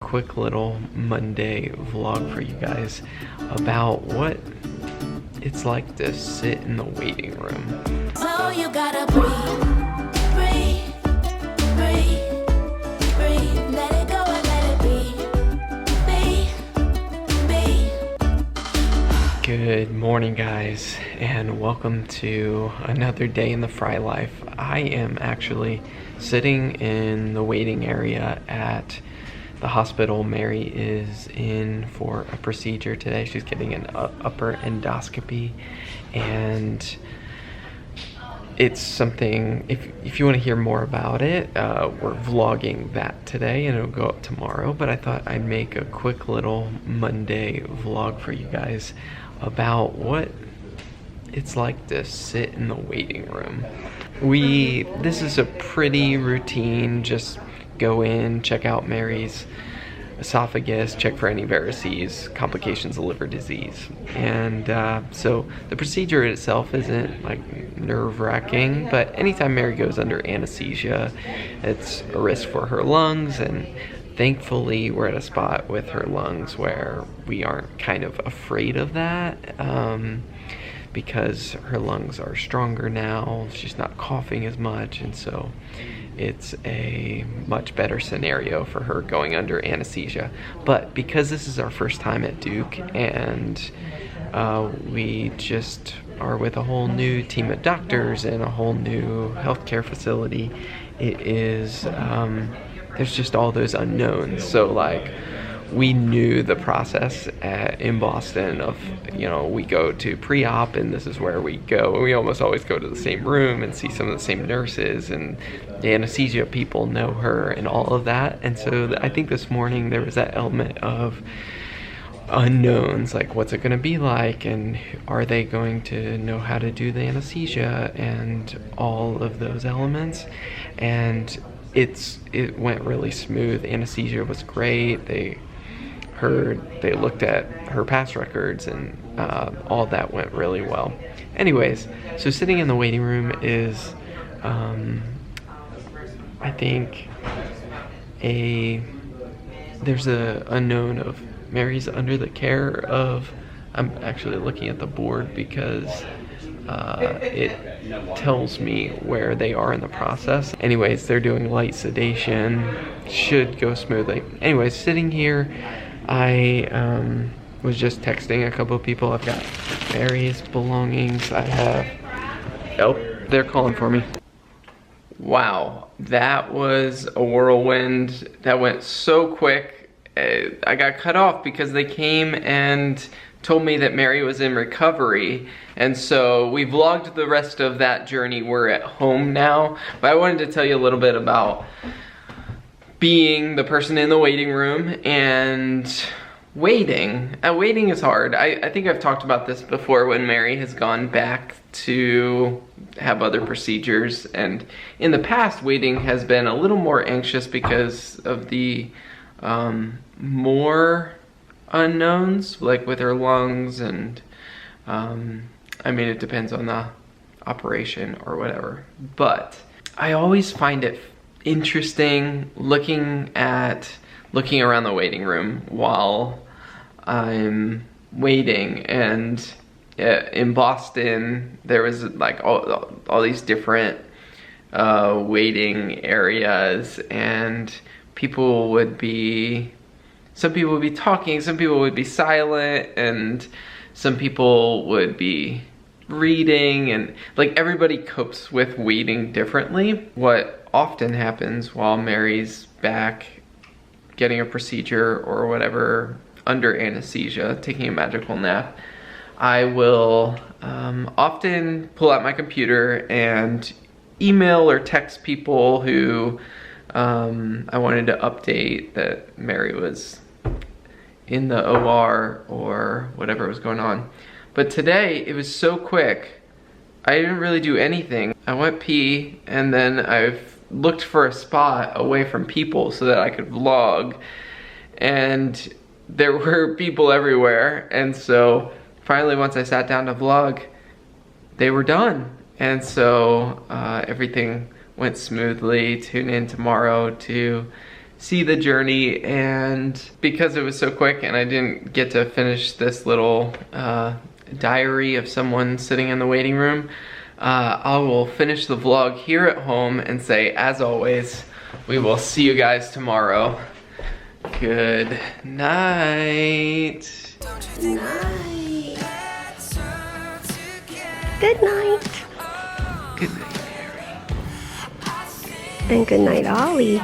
quick little Monday vlog for you guys about what it's like to sit in the waiting room. So you gotta breathe, breathe, breathe, breathe. Let it go and let it be. Good morning, guys, and welcome to another day in the Frey Life. I am actually sitting in the waiting area at the hospital. Mary is in for a procedure today. She's getting an upper endoscopy, and it's something, if you want to hear more about it, we're vlogging that today and it'll go up tomorrow, but I thought I'd make a quick little Monday vlog for you guys about what it's like to sit in the waiting room. This is a pretty routine, just go in, check out Mary's esophagus, check for any varices, complications of liver disease. And so the procedure itself isn't like nerve-wracking, but anytime Mary goes under anesthesia, it's a risk for her lungs, and thankfully we're at a spot with her lungs where we aren't kind of afraid of that, because her lungs are stronger now, she's not coughing as much, and so it's a much better scenario for her going under anesthesia. But because this is our first time at Duke, and we just are with a whole new team of doctors and a whole new healthcare facility, it is, there's just all those unknowns. So like, we knew the process in Boston of, we go to pre-op and this is where we go. We almost always go to the same room and see some of the same nurses, and the anesthesia people know her and all of that. And so I think this morning there was that element of unknowns, like what's it going to be like, and are they going to know how to do the anesthesia, and all of those elements. And it went really smooth. Anesthesia was great. They looked at her past records, and all that went really well. Anyways, so sitting in the waiting room is, I think, there's a unknown of Mary's under the care of, I'm actually looking at the board because it tells me where they are in the process. Anyways, they're doing light sedation, should go smoothly. Anyways, sitting here, I was just texting a couple of people. I've got Mary's belongings. I have, oh, they're calling for me. Wow, that was a whirlwind. That went so quick. I got cut off because they came and told me that Mary was in recovery, and so we vlogged the rest of that journey. We're at home now, but I wanted to tell you a little bit about being the person in the waiting room and waiting. Waiting is hard. I think I've talked about this before when Mary has gone back to have other procedures, and in the past waiting has been a little more anxious because of the more unknowns, like with her lungs, and I mean, it depends on the operation or whatever, but I always find it interesting looking around the waiting room while I'm waiting. And in Boston there was like all these different waiting areas, and some people would be talking, some people would be silent, and some people would be reading, and like everybody copes with waiting differently. What often happens while Mary's back getting a procedure or whatever under anesthesia, taking a magical nap, I will often pull out my computer and email or text people who I wanted to update that Mary was in the OR or whatever was going on. But today it was so quick, I didn't really do anything. I went pee, and then I've looked for a spot away from people so that I could vlog, and there were people everywhere. And so finally, once I sat down to vlog, they were done. And so everything went smoothly. Tune in tomorrow to see the journey, and because it was so quick and I didn't get to finish this little diary of someone sitting in the waiting room, I will finish the vlog here at home and say, as always, we will see you guys tomorrow. Good night. Night. Good night. Good night, Mary. And good night, Ollie.